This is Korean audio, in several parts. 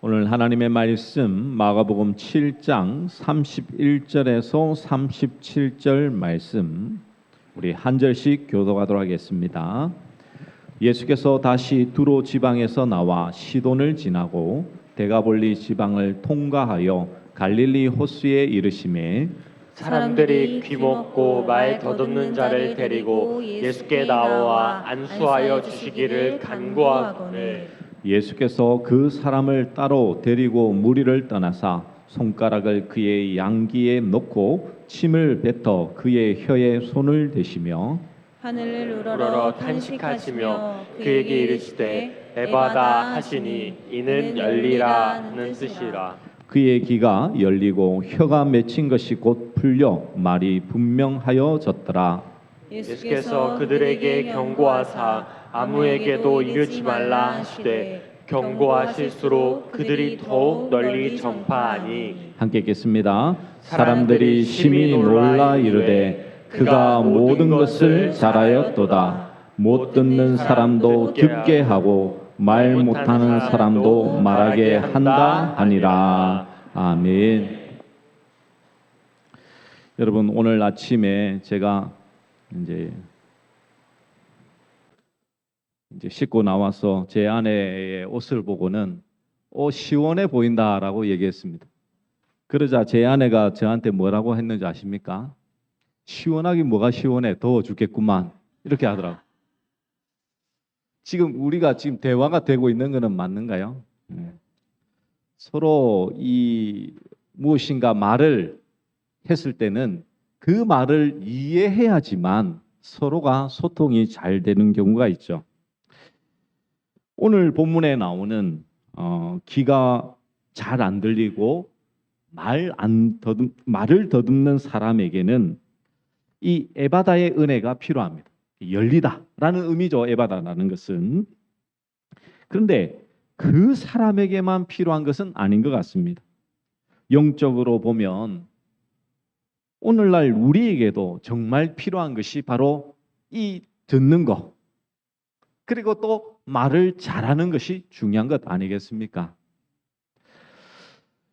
오늘 하나님의 말씀 마가복음 7장 31절에서 37절 말씀 우리 한 절씩 교독하도록 하겠습니다. 예수께서 다시 두로 지방에서 나와 시돈을 지나고 데가볼리 지방을 통과하여 갈릴리 호수에 이르시매 사람들이 귀먹고 말 더듬는 자를 데리고 예수께 나와 안수하여 주시기를 간구하거늘 예수께서 그 사람을 따로 데리고 무리를 떠나사 손가락을 그의 양귀에 넣고 침을 뱉어 그의 혀에 손을 대시며 하늘을 우러러 탄식하시며 그에게 이르시되 에바다 하시니 이는 열리라는 뜻이라. 그의 귀가 열리고 혀가 맺힌 것이 곧 풀려 말이 분명하여졌더라. 예수께서 그들에게 경고하사 아무에게도 이르지 말라 하시되 경고하실수록 그들이 더욱 널리 전파하니. 함께 읽겠습니다. 사람들이 심히 놀라 이르되 그가 모든 것을 잘하였도다. 못 듣는 사람도 듣게 하고 말 못하는 사람도 말하게 한다 하니라. 아멘. 여러분, 오늘 아침에 제가 이제 씻고 나와서 제 아내의 옷을 보고는 시원해 보인다라고 얘기했습니다. 그러자 제 아내가 저한테 뭐라고 했는지 아십니까? 시원하긴 뭐가 시원해, 더워 죽겠구만, 이렇게 하더라고요. 지금 우리가 지금 대화가 되고 있는 것은 맞는가요? 서로 이 무엇인가 말을 했을 때는 그 말을 이해해야지만 서로가 소통이 잘 되는 경우가 있죠. 오늘 본문에 나오는 귀가 잘 안 들리고 말을 더듬는 사람에게는 이 에바다의 은혜가 필요합니다. 열리다라는 의미죠. 에바다라는 것은. 그런데 그 사람에게만 필요한 것은 아닌 것 같습니다. 영적으로 보면 오늘날 우리에게도 정말 필요한 것이 바로 이 듣는 것, 그리고 또 말을 잘하는 것이 중요한 것 아니겠습니까?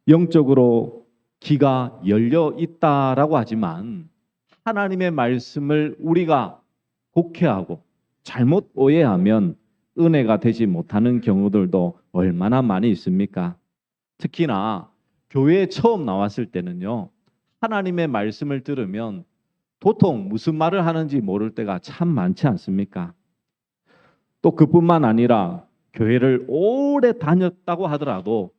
영적으로 귀가 열려 있다라고 하지만 하나님의 말씀을 우리가 곡해하고 잘못 오해하면 은혜가 되지 못하는 경우들도 얼마나 많이 있습니까? 특히나 교회에 처음 나왔을 때는요, 하나님의 말씀을 들으면 도통 무슨 말을 하는지 모를 때가 참 많지 않습니까? 또 그뿐만 아니라 교회를 오래 다녔다고 하더라도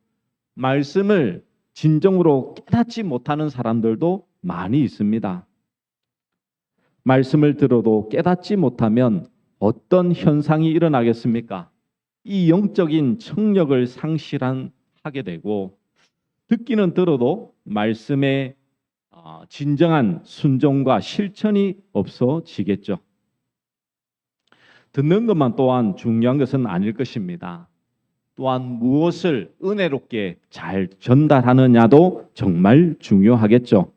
말씀을 진정으로 깨닫지 못하는 사람들도 많이 있습니다. 말씀을 들어도 깨닫지 못하면 어떤 현상이 일어나겠습니까? 이 영적인 청력을 상실하게 되고 듣기는 들어도 말씀의 진정한 순종과 실천이 없어지겠죠. 듣는 것만 또한 중요한 것은 아닐 것입니다. 또한 무엇을 은혜롭게 잘 전달하느냐도 정말 중요하겠죠.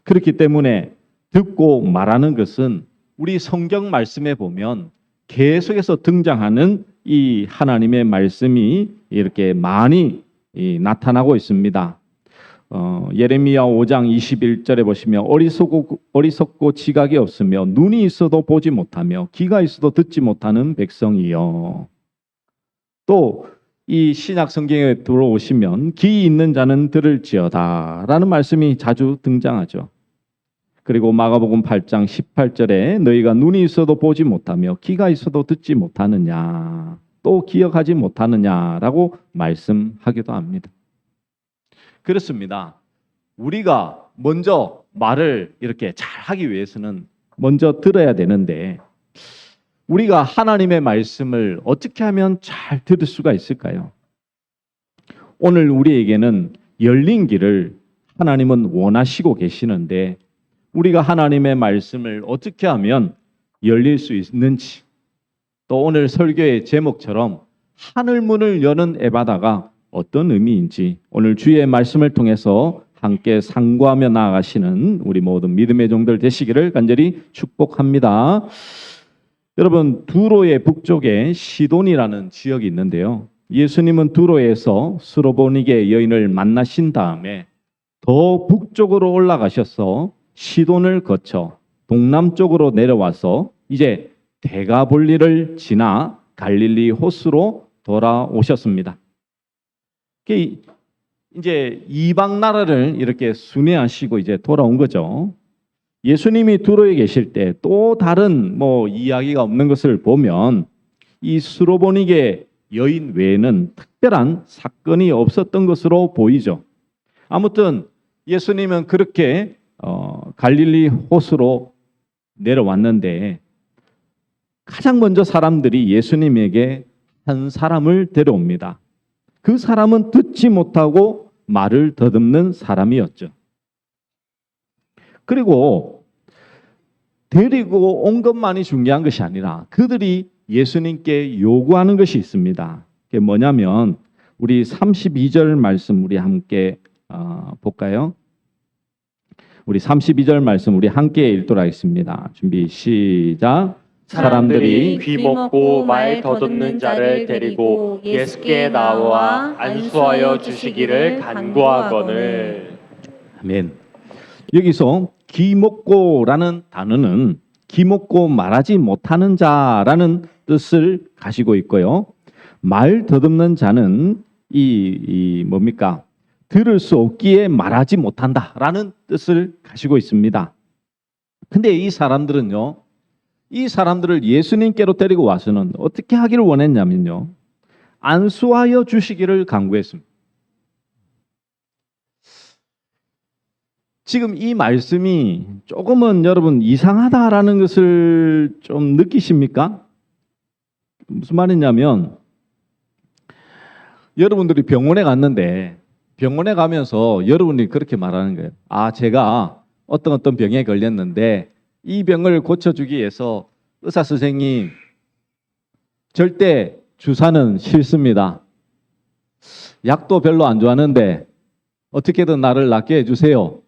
그렇기 때문에 듣고 말하는 것은 우리 성경 말씀에 보면 계속해서 등장하는 이 하나님의 말씀이 이렇게 많이 나타나고 있습니다. 예레미야 5장 21절에 보시면 어리석고 지각이 없으며 눈이 있어도 보지 못하며 귀가 있어도 듣지 못하는 백성이요. 또 이 신약 성경에 들어오시면 귀 있는 자는 들을지어다 라는 말씀이 자주 등장하죠. 그리고 마가복음 8장 18절에 너희가 눈이 있어도 보지 못하며 귀가 있어도 듣지 못하느냐, 또 기억하지 못하느냐라고 말씀하기도 합니다. 그렇습니다. 우리가 먼저 말을 이렇게 잘 하기 위해서는 먼저 들어야 되는데 우리가 하나님의 말씀을 어떻게 하면 잘 들을 수가 있을까요? 오늘 우리에게는 열린 길을 하나님은 원하시고 계시는데 우리가 하나님의 말씀을 어떻게 하면 열릴 수 있는지, 또 오늘 설교의 제목처럼 하늘문을 여는 에바다가 어떤 의미인지 오늘 주의 말씀을 통해서 함께 상고하며 나아가시는 우리 모든 믿음의 종들 되시기를 간절히 축복합니다. 여러분, 두로의 북쪽에 시돈이라는 지역이 있는데요, 예수님은 두로에서 스로보니게 여인을 만나신 다음에 더 북쪽으로 올라가셔서 시돈을 거쳐 동남쪽으로 내려와서 이제 데가볼리를 지나 갈릴리 호수로 돌아오셨습니다. 이제 이방 나라를 이렇게 순회하시고 이제 돌아온 거죠. 예수님이 두로에 계실 때 또 다른 이야기가 없는 것을 보면 이 스로보니게 여인 외에는 특별한 사건이 없었던 것으로 보이죠. 아무튼 예수님은 그렇게 갈릴리 호수로 내려왔는데 가장 먼저 사람들이 예수님에게 한 사람을 데려옵니다. 그 사람은 듣지 못하고 말을 더듬는 사람이었죠. 그리고 데리고 온 것만이 중요한 것이 아니라 그들이 예수님께 요구하는 것이 있습니다. 그게 뭐냐면 우리 32절 말씀 우리 함께 볼까요? 우리 32절 말씀 우리 함께 읽도록 하겠습니다. 준비 시작. 사람들이 귀 먹고 말 더듬는 자를 데리고 예수께 나와 안수하여 주시기를 간구하거늘. 아멘. 여기서 귀 먹고라는 단어는 귀 먹고 말하지 못하는 자라는 뜻을 가지고 있고요. 말 더듬는 자는 이 뭡니까? 들을 수 없기에 말하지 못한다라는 뜻을 가지고 있습니다. 근데 이 사람들은요. 이 사람들을 예수님께로 데리고 와서는 어떻게 하기를 원했냐면요. 안수하여 주시기를 간구했습니다. 지금 이 말씀이 조금은 여러분 이상하다라는 것을 좀 느끼십니까? 무슨 말이냐면 여러분들이 병원에 갔는데 병원에 가면서 여러분이 그렇게 말하는 거예요. 아, 제가 어떤 병에 걸렸는데 이 병을 고쳐주기 위해서 의사 선생님 절대 주사는 싫습니다. 약도 별로 안 좋아하는데 어떻게든 나를 낫게 해주세요.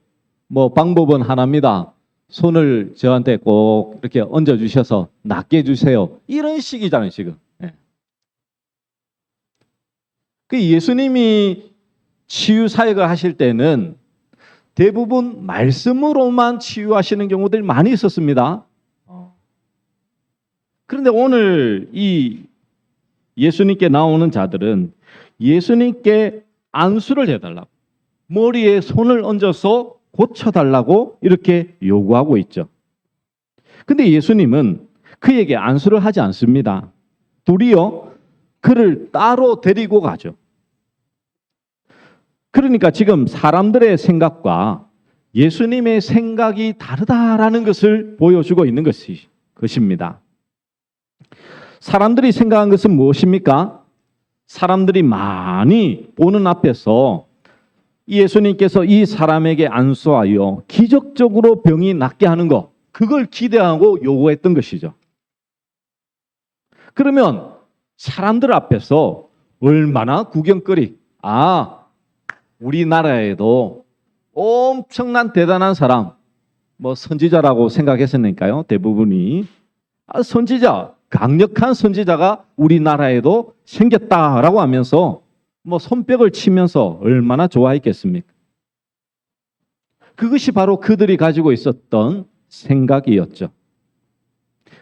방법은 하나입니다. 손을 저한테 꼭 이렇게 얹어주셔서 낫게 해주세요. 이런 식이잖아요 지금. 그 예수님이 치유 사역을 하실 때는 대부분 말씀으로만 치유하시는 경우들이 많이 있었습니다. 그런데 오늘 이 예수님께 나오는 자들은 예수님께 안수를 해달라고, 머리에 손을 얹어서 고쳐달라고 이렇게 요구하고 있죠. 근데 예수님은 그에게 안수를 하지 않습니다. 도리어 그를 따로 데리고 가죠. 그러니까 지금 사람들의 생각과 예수님의 생각이 다르다라는 것을 보여주고 있는 것입니다. 사람들이 생각한 것은 무엇입니까? 사람들이 많이 보는 앞에서 예수님께서 이 사람에게 안수하여 기적적으로 병이 낫게 하는 것, 그걸 기대하고 요구했던 것이죠. 그러면 사람들 앞에서 얼마나 구경거리, 우리나라에도 엄청난 대단한 사람, 선지자라고 생각했으니까요. 대부분이 선지자, 강력한 선지자가 우리나라에도 생겼다라고 하면서 손뼉을 치면서 얼마나 좋아했겠습니까? 그것이 바로 그들이 가지고 있었던 생각이었죠.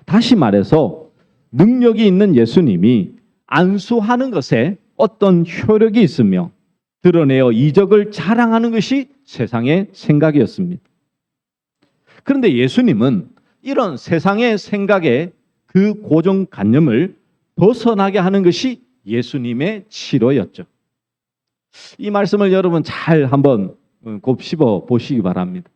다시 말해서 능력이 있는 예수님이 안수하는 것에 어떤 효력이 있으며 드러내어 이적을 자랑하는 것이 세상의 생각이었습니다. 그런데 예수님은 이런 세상의 생각에 그 고정관념을 벗어나게 하는 것이 예수님의 치료였죠. 이 말씀을 여러분 잘 한번 곱씹어 보시기 바랍니다.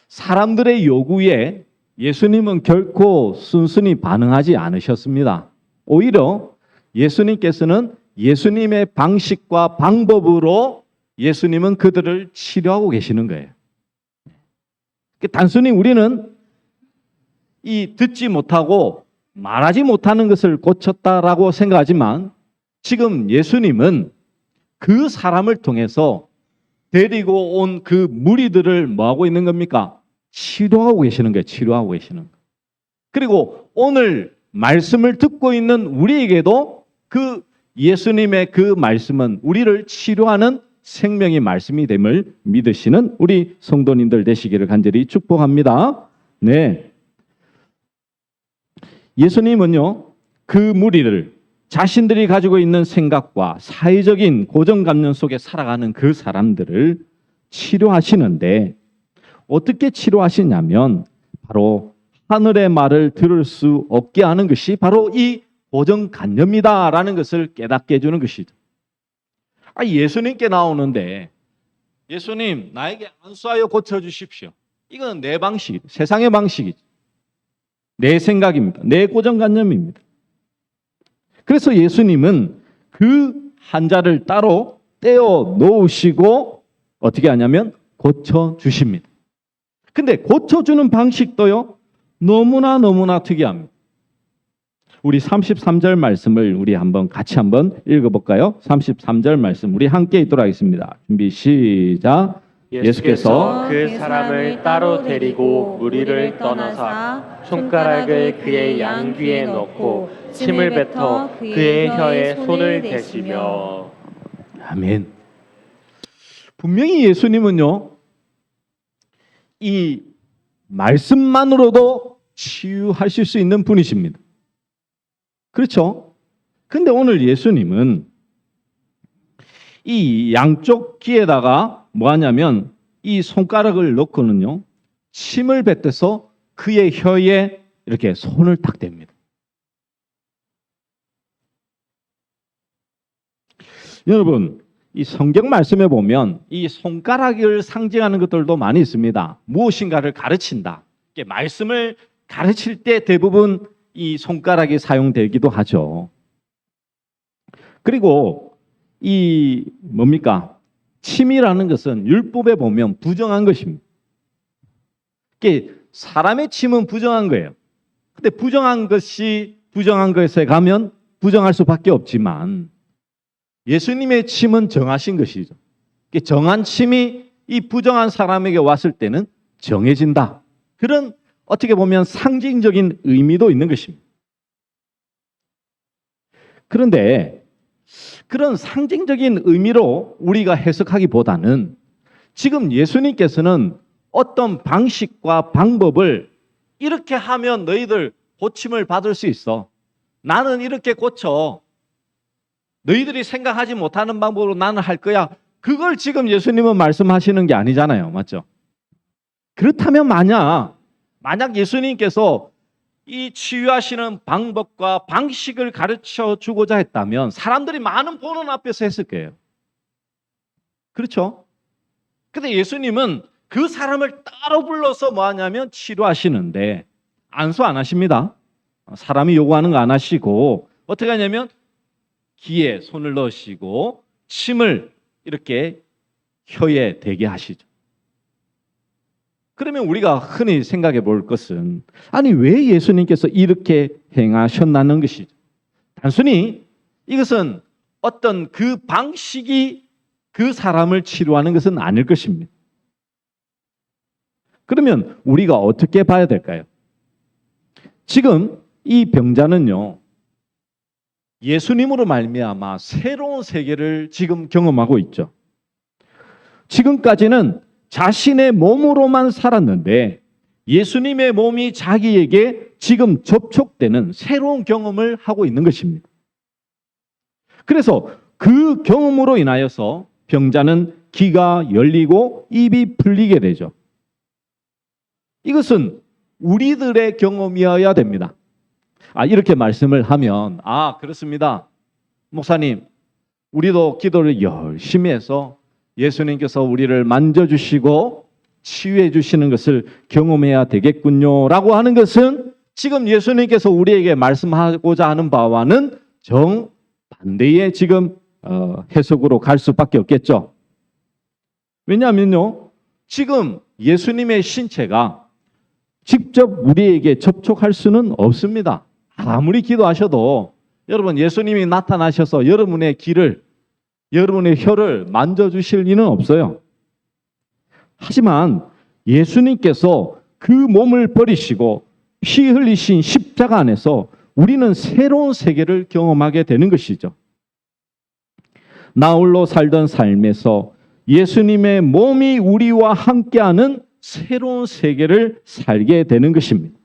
사람들의 요구에 예수님은 결코 순순히 반응하지 않으셨습니다. 오히려 예수님께서는 예수님의 방식과 방법으로 예수님은 그들을 치료하고 계시는 거예요. 단순히 우리는 이 듣지 못하고 말하지 못하는 것을 고쳤다라고 생각하지만 지금 예수님은 그 사람을 통해서 데리고 온 그 무리들을 뭐하고 있는 겁니까? 치료하고 계시는 거예요. 치료하고 계시는 거예요. 그리고 오늘 말씀을 듣고 있는 우리에게도 그 예수님의 그 말씀은 우리를 치료하는 생명의 말씀이 됨을 믿으시는 우리 성도님들 되시기를 간절히 축복합니다. 네. 예수님은요, 그 무리를 자신들이 가지고 있는 생각과 사회적인 고정관념 속에 살아가는 그 사람들을 치료하시는데 어떻게 치료하시냐면 바로 하늘의 말을 들을 수 없게 하는 것이 바로 이 고정관념이다라는 것을 깨닫게 해주는 것이죠. 예수님께 나오는데 예수님 나에게 안수하여 고쳐주십시오. 이건 내 방식, 세상의 방식이죠. 내 생각입니다. 내 고정관념입니다. 그래서 예수님은 그 환자를 따로 떼어 놓으시고 어떻게 하냐면 고쳐주십니다. 근데 고쳐주는 방식도요 너무나 특이합니다. 우리 33절 말씀을 우리 같이 한번 읽어볼까요? 33절 말씀 우리 함께 읽도록 하겠습니다. 준비 시작. 예수께서 그 사람을 따로 데리고 무리를 떠나사 손가락을 그의 양귀에 넣고 침을 뱉어 그의 혀에 손을 대시며. 아멘. 분명히 예수님은요 이 말씀만으로도 치유하실 수 있는 분이십니다. 그렇죠? 근데 오늘 예수님은 이 양쪽 귀에다가 뭐 하냐면 이 손가락을 넣고는요 침을 뱉어서 그의 혀에 이렇게 손을 딱 댑니다. 여러분 이 성경 말씀에 보면 이 손가락을 상징하는 것들도 많이 있습니다. 무엇인가를 가르친다. 말씀을 가르칠 때 대부분 이 손가락이 사용되기도 하죠. 그리고 이 뭡니까? 침이라는 것은 율법에 보면 부정한 것입니다. 사람의 침은 부정한 거예요. 근데 부정한 것에 가면 부정할 수밖에 없지만 예수님의 침은 정하신 것이죠. 정한 침이 이 부정한 사람에게 왔을 때는 정해진다. 그런 어떻게 보면 상징적인 의미도 있는 것입니다. 그런데 그런 상징적인 의미로 우리가 해석하기보다는 지금 예수님께서는 어떤 방식과 방법을 이렇게 하면 너희들 고침을 받을 수 있어. 나는 이렇게 고쳐. 너희들이 생각하지 못하는 방법으로 나는 할 거야. 그걸 지금 예수님은 말씀하시는 게 아니잖아요. 맞죠? 그렇다면 만약 예수님께서 이 치유하시는 방법과 방식을 가르쳐 주고자 했다면 사람들이 많은 보는 앞에서 했을 거예요. 그렇죠? 근데 예수님은 그 사람을 따로 불러서 뭐 하냐면 치료하시는데 안수 안 하십니다. 사람이 요구하는 거 안 하시고 어떻게 하냐면 귀에 손을 넣으시고 침을 이렇게 혀에 대게 하시죠. 그러면 우리가 흔히 생각해 볼 것은 아니 왜 예수님께서 이렇게 행하셨나는 것이죠. 단순히 이것은 어떤 그 방식이 그 사람을 치료하는 것은 아닐 것입니다. 그러면 우리가 어떻게 봐야 될까요? 지금 이 병자는요 예수님으로 말미암아 새로운 세계를 지금 경험하고 있죠. 지금까지는 자신의 몸으로만 살았는데 예수님의 몸이 자기에게 지금 접촉되는 새로운 경험을 하고 있는 것입니다. 그래서 그 경험으로 인하여서 병자는 귀가 열리고 입이 풀리게 되죠. 이것은 우리들의 경험이어야 됩니다. 이렇게 말씀을 하면 그렇습니다. 목사님, 우리도 기도를 열심히 해서 예수님께서 우리를 만져주시고 치유해 주시는 것을 경험해야 되겠군요 라고 하는 것은 지금 예수님께서 우리에게 말씀하고자 하는 바와는 정반대의 지금 해석으로 갈 수밖에 없겠죠. 왜냐하면요 지금 예수님의 신체가 직접 우리에게 접촉할 수는 없습니다. 아무리 기도하셔도 여러분 예수님이 나타나셔서 여러분의 귀를 여러분의 혀를 만져주실 리는 없어요. 하지만 예수님께서 그 몸을 버리시고 피 흘리신 십자가 안에서 우리는 새로운 세계를 경험하게 되는 것이죠. 나홀로 살던 삶에서 예수님의 몸이 우리와 함께하는 새로운 세계를 살게 되는 것입니다.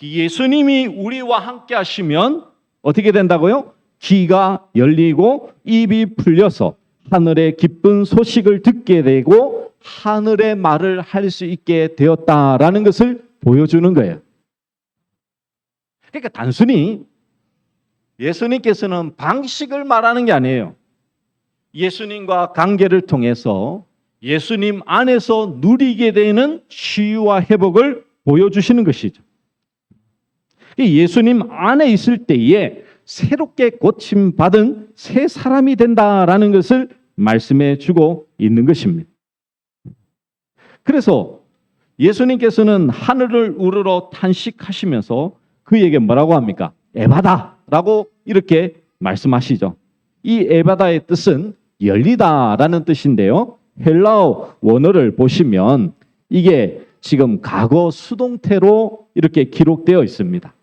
예수님이 우리와 함께 하시면 어떻게 된다고요? 귀가 열리고 입이 풀려서 하늘의 기쁜 소식을 듣게 되고 하늘의 말을 할 수 있게 되었다라는 것을 보여주는 거예요. 그러니까 단순히 예수님께서는 방식을 말하는 게 아니에요. 예수님과 관계를 통해서 예수님 안에서 누리게 되는 치유와 회복을 보여주시는 것이죠. 예수님 안에 있을 때에 새롭게 고침받은 새 사람이 된다라는 것을 말씀해 주고 있는 것입니다. 그래서 예수님께서는 하늘을 우러러 탄식하시면서 그에게 뭐라고 합니까? 에바다라고 이렇게 말씀하시죠. 이 에바다의 뜻은 열리다라는 뜻인데요. 헬라어 원어를 보시면 이게 지금 과거 수동태로 이렇게 기록되어 있습니다.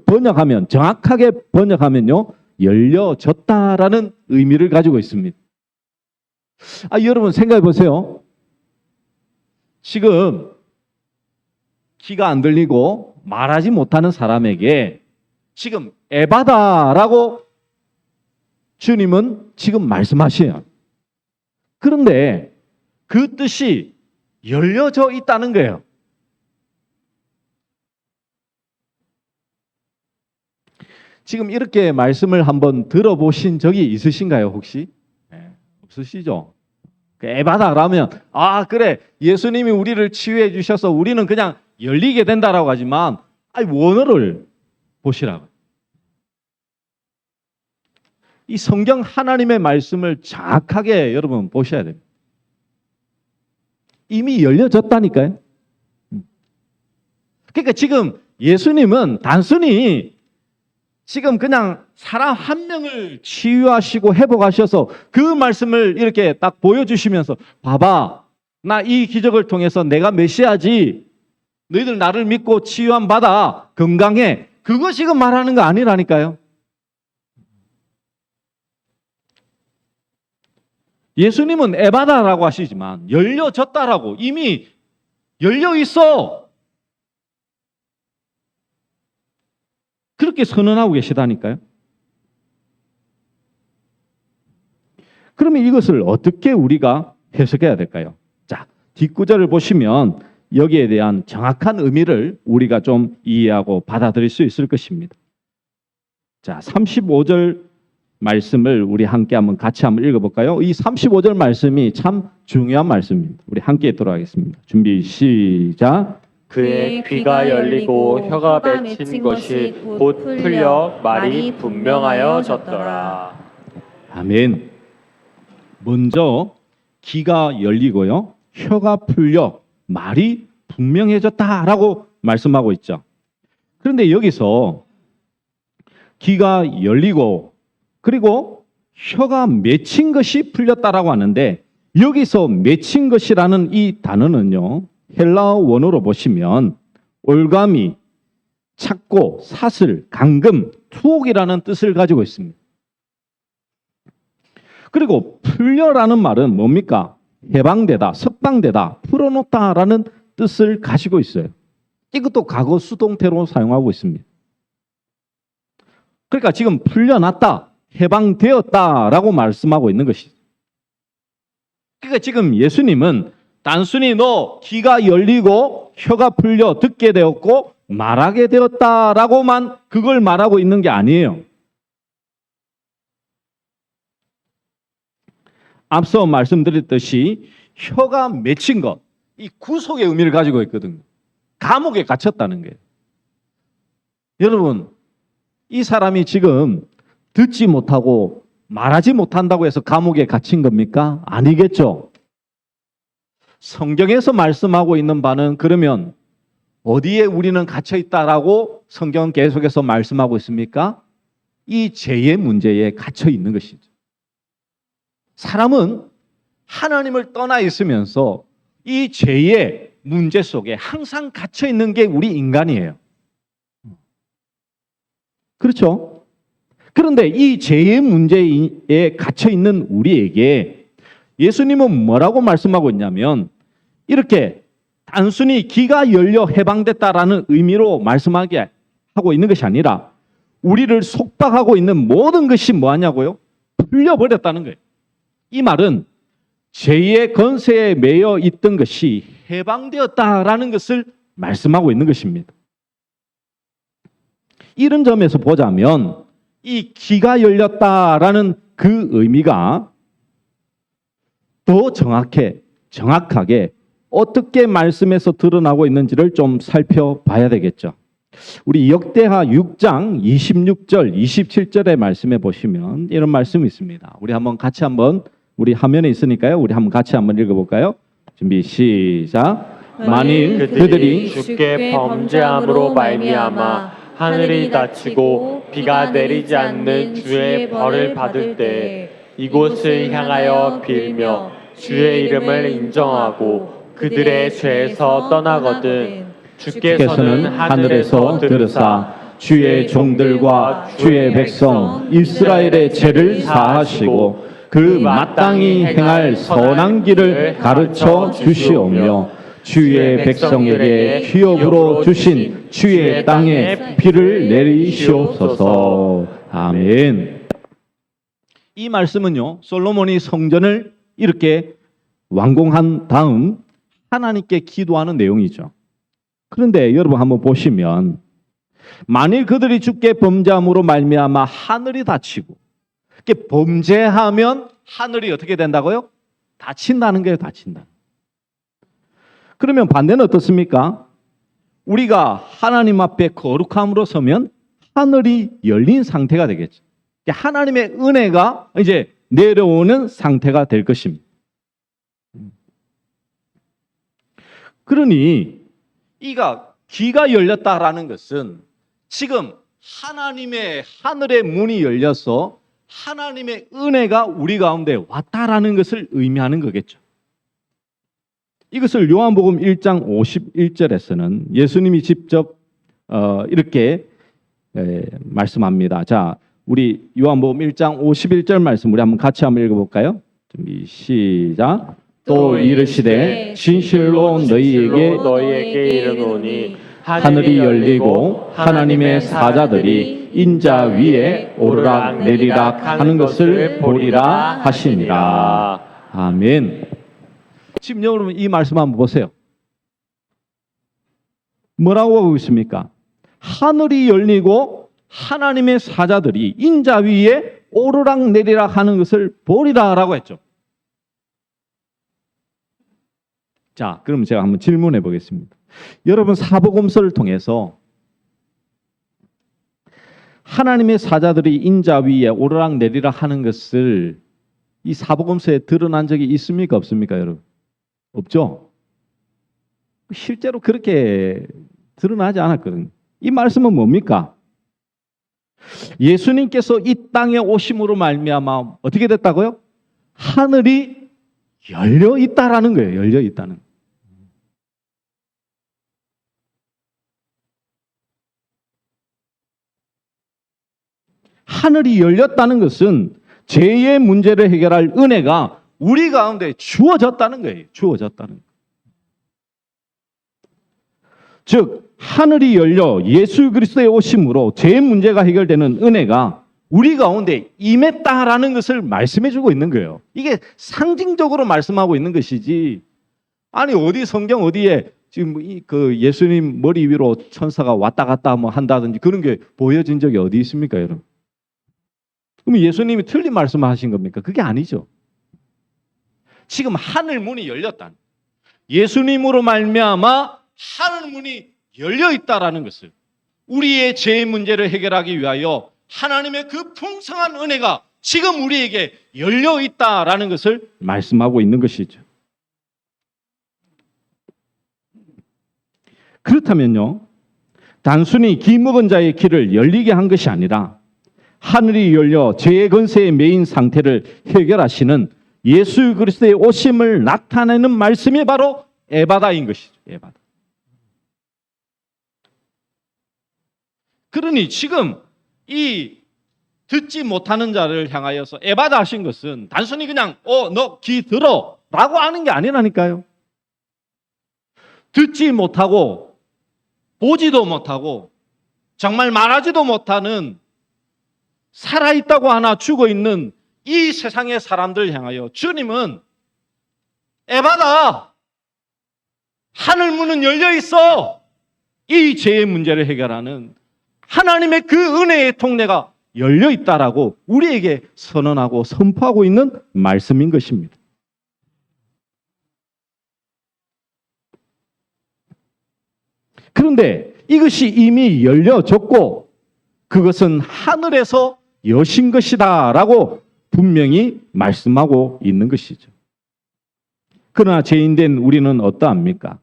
번역하면, 정확하게 번역하면요, 열려졌다라는 의미를 가지고 있습니다. 여러분 생각해 보세요. 지금 귀가 안 들리고 말하지 못하는 사람에게 지금 에바다라고 주님은 지금 말씀하셔요. 그런데 그 뜻이 열려져 있다는 거예요. 지금 이렇게 말씀을 한번 들어보신 적이 있으신가요, 혹시? 네, 없으시죠? 에바다라면 그래, 예수님이 우리를 치유해 주셔서 우리는 그냥 열리게 된다라고 하지만 원어를 보시라고. 이 성경 하나님의 말씀을 정확하게 여러분 보셔야 됩니다. 이미 열려졌다니까요. 그러니까 지금 예수님은 단순히 지금 그냥 사람 한 명을 치유하시고 회복하셔서 그 말씀을 이렇게 딱 보여주시면서 봐봐, 나 이 기적을 통해서 내가 메시아지, 너희들 나를 믿고 치유함 받아 건강해, 그거 지금 말하는 거 아니라니까요. 예수님은 에바다라고 하시지만 열려졌다라고, 이미 열려 있어, 그렇게 선언하고 계시다니까요. 그러면 이것을 어떻게 우리가 해석해야 될까요? 자, 뒷구절을 보시면 여기에 대한 정확한 의미를 우리가 좀 이해하고 받아들일 수 있을 것입니다. 자, 35절 말씀을 우리 함께 같이 한번 읽어볼까요? 이 35절 말씀이 참 중요한 말씀입니다. 우리 함께 읽도록 하겠습니다. 준비 시작. 그의 귀가 열리고 혀가 맺힌 것이 곧 풀려 말이 분명하여졌더라. 아멘. 먼저 귀가 열리고요, 혀가 풀려 말이 분명해졌다라고 말씀하고 있죠. 그런데 여기서 귀가 열리고 그리고 혀가 맺힌 것이 풀렸다라고 하는데, 여기서 맺힌 것이라는 이 단어는요, 헬라어 원어로 보시면 올가미, 찾고, 사슬, 감금, 투옥이라는 뜻을 가지고 있습니다. 그리고 풀려라는 말은 뭡니까? 해방되다, 석방되다, 풀어놓다라는 뜻을 가지고 있어요. 이것도 과거 수동태로 사용하고 있습니다. 그러니까 지금 풀려났다, 해방되었다라고 말씀하고 있는 것이죠. 그러니까 지금 예수님은 단순히 너 귀가 열리고 혀가 풀려 듣게 되었고 말하게 되었다라고만 그걸 말하고 있는 게 아니에요. 앞서 말씀드렸듯이 혀가 맺힌 것, 이 구속의 의미를 가지고 있거든요. 감옥에 갇혔다는 거예요. 여러분, 이 사람이 지금 듣지 못하고 말하지 못한다고 해서 감옥에 갇힌 겁니까? 아니겠죠. 성경에서 말씀하고 있는 바는 그러면 어디에 우리는 갇혀 있다라고 성경 계속해서 말씀하고 있습니까? 이 죄의 문제에 갇혀 있는 것이죠. 사람은 하나님을 떠나 있으면서 이 죄의 문제 속에 항상 갇혀 있는 게 우리 인간이에요. 그렇죠? 그런데 이 죄의 문제에 갇혀 있는 우리에게 예수님은 뭐라고 말씀하고 있냐면 이렇게 단순히 귀가 열려 해방됐다라는 의미로 말씀하게 하고 있는 것이 아니라 우리를 속박하고 있는 모든 것이 뭐하냐고요? 풀려버렸다는 거예요. 이 말은 죄의 권세에 매여 있던 것이 해방되었다라는 것을 말씀하고 있는 것입니다. 이런 점에서 보자면 이 귀가 열렸다라는 그 의미가 더 정확하게 어떻게 말씀에서 드러나고 있는지를 좀 살펴봐야 되겠죠. 우리 역대하 6장 26절, 27절의 말씀에 보시면 이런 말씀이 있습니다. 우리 한번 우리 화면에 있으니까요. 우리 한번 같이 한번 읽어볼까요? 준비 시작. 만일 그들이 주께 범죄함으로 말미암아 하늘이 닫히고 비가 내리지 않는 주의 벌을 받을 때 이곳을 향하여 빌며 주의 이름을 인정하고 그들의 죄에서 떠나거든 주께서는 하늘에서 들으사 주의 종들과 주의 백성 이스라엘의 죄를 사하시고 그 마땅히 행할 선한 길을 가르쳐 주시오며 주의 백성에게 기업으로 주신 주의 땅에 비를 내리시옵소서. 아멘. 이 말씀은요, 솔로몬이 성전을 이렇게 완공한 다음 하나님께 기도하는 내용이죠. 그런데 여러분 한번 보시면 만일 그들이 주께 범죄함으로 말미암아 하늘이 닫히고, 이렇게 범죄하면 하늘이 어떻게 된다고요? 닫힌다는 거예요. 닫힌다. 그러면 반대는 어떻습니까? 우리가 하나님 앞에 거룩함으로 서면 하늘이 열린 상태가 되겠죠. 하나님의 은혜가 이제 내려오는 상태가 될 것입니다. 그러니 이가 귀가 열렸다라는 것은 지금 하나님의 하늘의 문이 열려서 하나님의 은혜가 우리 가운데 왔다라는 것을 의미하는 거겠죠. 이것을 요한복음 1장 51절에서는 예수님이 직접 이렇게 말씀합니다. 자, 우리 요한복음 1장 51절 말씀 우리 한번 같이 한번 읽어볼까요? 준비 시작. 또 이르시되 진실로 너희에게 이르노니 하늘이 열리고 하나님의 사자들이 인자 위에 오르락 내리락 하는 것을 보리라 하시니라. 아멘. 지금 여러분 이 말씀 한번 보세요. 뭐라고 하고 있습니까? 하늘이 열리고 하나님의 사자들이 인자 위에 오르락 내리락 하는 것을 보리라라고 했죠. 자, 그럼 제가 한번 질문해 보겠습니다. 여러분 사복음서를 통해서 하나님의 사자들이 인자 위에 오르락 내리락 하는 것을 이 사복음서에 드러난 적이 있습니까? 없습니까, 여러분? 없죠? 실제로 그렇게 드러나지 않았거든요. 이 말씀은 뭡니까? 예수님께서 이 땅에 오심으로 말미암아 어떻게 됐다고요? 하늘이 열려 있다라는 거예요. 열려 있다는. 하늘이 열렸다는 것은 죄의 문제를 해결할 은혜가 우리 가운데 주어졌다는 거예요. 주어졌다는 거예요. 즉 하늘이 열려 예수 그리스도의 오심으로 죄의 문제가 해결되는 은혜가 우리 가운데 임했다라는 것을 말씀해 주고 있는 거예요. 이게 상징적으로 말씀하고 있는 것이지, 아니 어디 성경 어디에 지금 그 예수님 머리 위로 천사가 왔다 갔다 뭐 한다든지 그런 게 보여진 적이 어디 있습니까, 여러분? 그럼 예수님이 틀린 말씀을 하신 겁니까? 그게 아니죠. 지금 하늘 문이 열렸다. 예수님으로 말미암아 하늘 문이 열려 있다라는 것을, 우리의 죄의 문제를 해결하기 위하여 하나님의 그 풍성한 은혜가 지금 우리에게 열려 있다라는 것을 말씀하고 있는 것이죠. 그렇다면요, 단순히 기 먹은 자의 길을 열리게 한 것이 아니라 하늘이 열려 죄의 권세에 매인 상태를 해결하시는 예수 그리스도의 오심을 나타내는 말씀이 바로 에바다인 것이죠. 에바다. 그러니 지금 이 듣지 못하는 자를 향하여서 에바다 하신 것은 단순히 그냥 너 귀 들어 라고 하는 게 아니라니까요. 듣지 못하고 보지도 못하고 정말 말하지도 못하는 살아있다고 하나 죽어있는 이 세상의 사람들 향하여 주님은 에바다, 하늘 문은 열려 있어, 이 죄의 문제를 해결하는 하나님의 그 은혜의 통로가 열려 있다라고 우리에게 선언하고 선포하고 있는 말씀인 것입니다. 그런데 이것이 이미 열려졌고 그것은 하늘에서 여신 것이다라고 분명히 말씀하고 있는 것이죠. 그러나 죄인된 우리는 어떠합니까?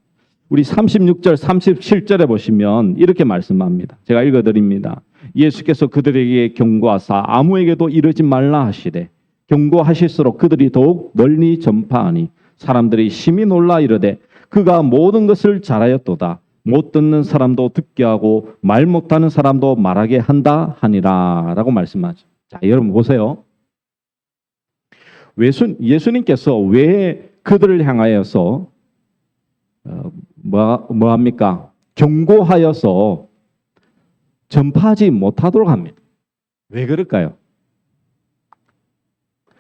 우리 36절, 37절에 보시면 이렇게 말씀합니다. 제가 읽어드립니다. 예수께서 그들에게 경고하사 아무에게도 이르지 말라 하시되 경고하실수록 그들이 더욱 널리 전파하니 사람들이 심히 놀라 이르되 그가 모든 것을 잘하였도다. 못 듣는 사람도 듣게 하고 말 못하는 사람도 말하게 한다 하니라 라고 말씀하죠. 자, 여러분 보세요. 예수님께서 왜 그들을 향하여서 뭐합니까? 경고하여서 전파하지 못하도록 합니다. 왜 그럴까요?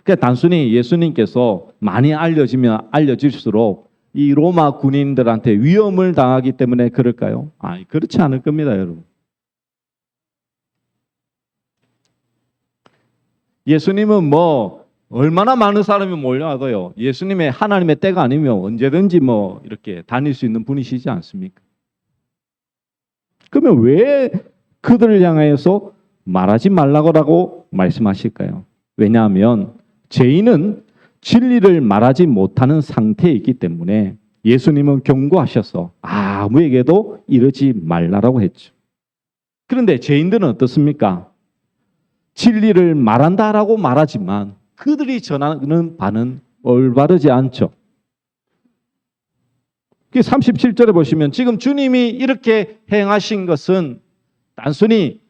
그냥 단순히 예수님께서 많이 알려지면 알려질수록 이 로마 군인들한테 위험을 당하기 때문에 그럴까요? 그렇지 않을 겁니다, 여러분. 예수님은 얼마나 많은 사람이 몰려와도요, 예수님의 하나님의 때가 아니면 언제든지 이렇게 다닐 수 있는 분이시지 않습니까? 그러면 왜 그들을 향하여서 말하지 말라고 말씀하실까요? 왜냐하면 죄인은 진리를 말하지 못하는 상태에 있기 때문에 예수님은 경고하셔서 아무에게도 이르지 말라라고 했죠. 그런데 죄인들은 어떻습니까? 진리를 말한다라고 말하지만 그들이 전하는 바는 올바르지 않죠. 37절에 보시면 지금 주님이 이렇게 행하신 것은 단순히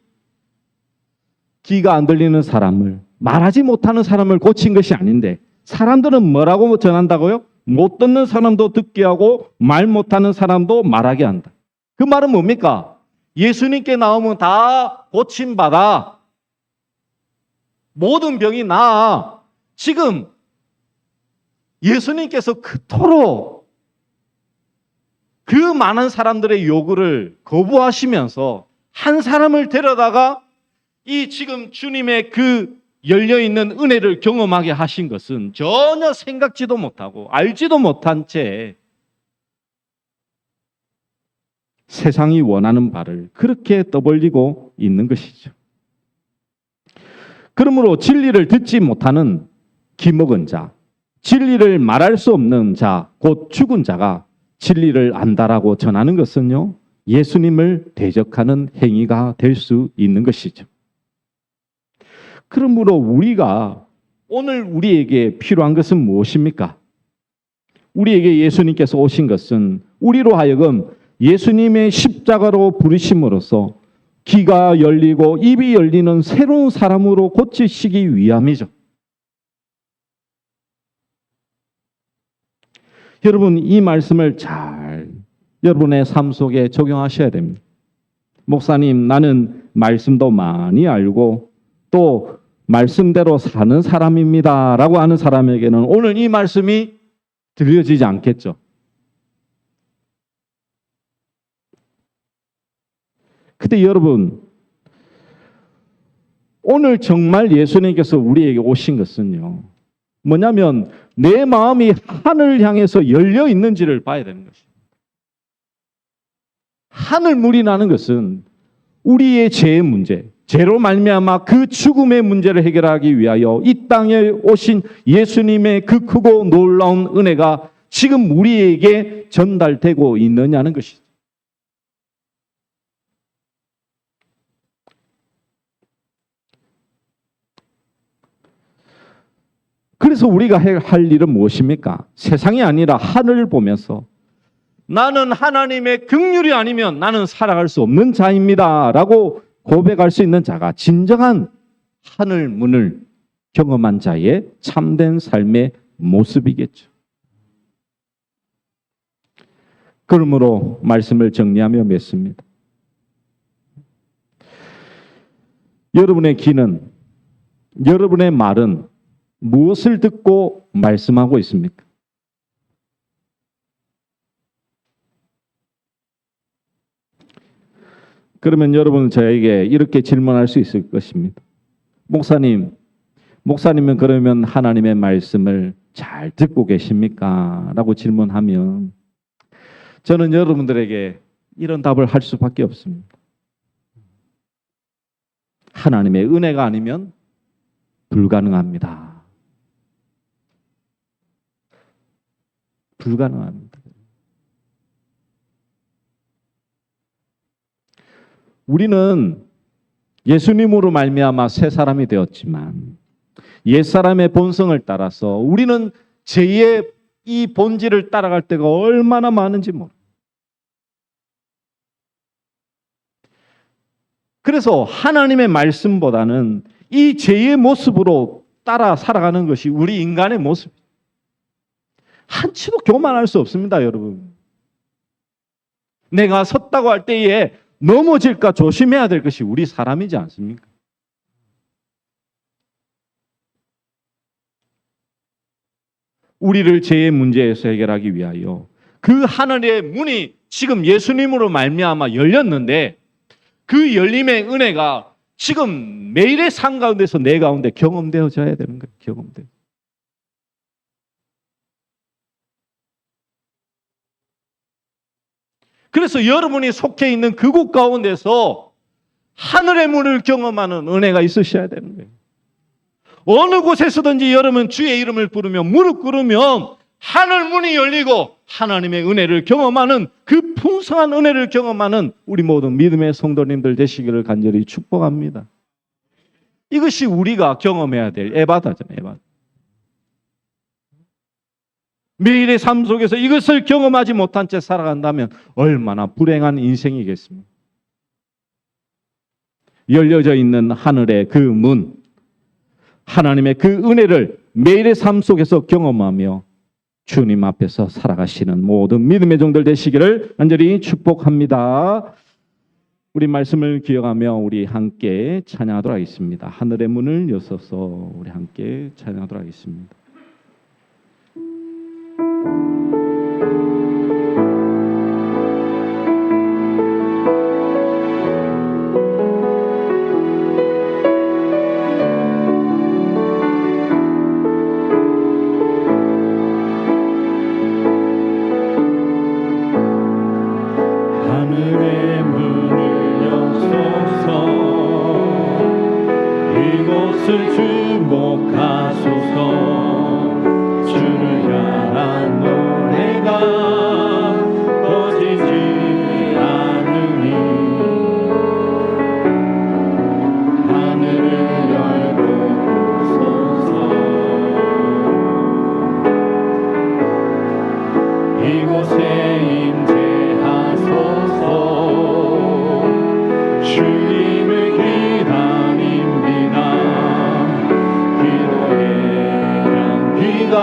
귀가 안 들리는 사람을, 말하지 못하는 사람을 고친 것이 아닌데 사람들은 뭐라고 전한다고요? 못 듣는 사람도 듣게 하고 말 못하는 사람도 말하게 한다. 그 말은 뭡니까? 예수님께 나오면 다 고침받아. 모든 병이 나아. 지금 예수님께서 그토록 그 많은 사람들의 요구를 거부하시면서 한 사람을 데려다가 이 지금 주님의 그 열려있는 은혜를 경험하게 하신 것은 전혀 생각지도 못하고 알지도 못한 채 세상이 원하는 바를 그렇게 떠벌리고 있는 것이죠. 그러므로 진리를 듣지 못하는 기먹은 자, 진리를 말할 수 없는 자, 곧 죽은 자가 진리를 안다라고 전하는 것은요, 예수님을 대적하는 행위가 될 수 있는 것이죠. 그러므로 우리가 오늘 우리에게 필요한 것은 무엇입니까? 우리에게 예수님께서 오신 것은 우리로 하여금 예수님의 십자가로 부르심으로써 귀가 열리고 입이 열리는 새로운 사람으로 고치시기 위함이죠. 여러분, 이 말씀을 잘 여러분의 삶 속에 적용하셔야 됩니다. 목사님, 나는 말씀도 많이 알고 또 말씀대로 사는 사람입니다 라고 하는 사람에게는 오늘 이 말씀이 들려지지 않겠죠. 근데 여러분, 오늘 정말 예수님께서 우리에게 오신 것은요, 뭐냐면 내 마음이 하늘을 향해서 열려 있는지를 봐야 되는 것입니다. 하늘물이 나는 것은 우리의 죄의 문제, 죄로 말미암아 그 죽음의 문제를 해결하기 위하여 이 땅에 오신 예수님의 그 크고 놀라운 은혜가 지금 우리에게 전달되고 있느냐는 것이죠. 그래서 우리가 할 일은 무엇입니까? 세상이 아니라 하늘을 보면서 나는 하나님의 긍휼이 아니면 나는 살아갈 수 없는 자입니다 라고 고백할 수 있는 자가 진정한 하늘 문을 경험한 자의 참된 삶의 모습이겠죠. 그러므로 말씀을 정리하며 맺습니다. 여러분의 귀는, 여러분의 말은 무엇을 듣고 말씀하고 있습니까? 그러면 여러분은 저에게 이렇게 질문할 수 있을 것입니다. 목사님은 그러면 하나님의 말씀을 잘 듣고 계십니까? 라고 질문하면 저는 여러분들에게 이런 답을 할 수밖에 없습니다. 하나님의 은혜가 아니면 불가능합니다. 불가능합니다. 우리는 예수님으로 말미암아 새 사람이 되었지만 옛사람의 본성을 따라서 우리는 죄의 이 본질을 따라갈 때가 얼마나 많은지 모릅니다. 그래서 하나님의 말씀보다는 이 죄의 모습으로 따라 살아가는 것이 우리 인간의 모습입니다. 한치도 교만할 수 없습니다, 여러분. 내가 섰다고 할 때에 넘어질까 조심해야 될 것이 우리 사람이지 않습니까? 우리를 죄의 문제에서 해결하기 위하여 그 하늘의 문이 지금 예수님으로 말미암아 열렸는데 그 열림의 은혜가 지금 매일의 삶 가운데서 내 가운데 경험되어져야 되는 거예요. 경험돼. 그래서 여러분이 속해 있는 그곳 가운데서 하늘의 문을 경험하는 은혜가 있으셔야 되는 거예요. 어느 곳에서든지 여러분 주의 이름을 부르며 무릎 꿇으면 하늘 문이 열리고 하나님의 은혜를 경험하는 그 풍성한 은혜를 경험하는 우리 모든 믿음의 성도님들 되시기를 간절히 축복합니다. 이것이 우리가 경험해야 될 에바다잖아요. 에바다. 매일의 삶 속에서 이것을 경험하지 못한 채 살아간다면 얼마나 불행한 인생이겠습니까? 열려져 있는 하늘의 그 문, 하나님의 그 은혜를 매일의 삶 속에서 경험하며 주님 앞에서 살아가시는 모든 믿음의 종들 되시기를 간절히 축복합니다. 우리 말씀을 기억하며 우리 함께 찬양하도록 하겠습니다. 하늘의 문을 여서서 우리 함께 찬양하도록 하겠습니다. 하늘의 문을 여소서 이곳을 주목하소서 주를 향한 노래가 꺼지지 않으니 하늘을 열고 보소서 이곳에 주님을 기다립니다. 기도의 향기가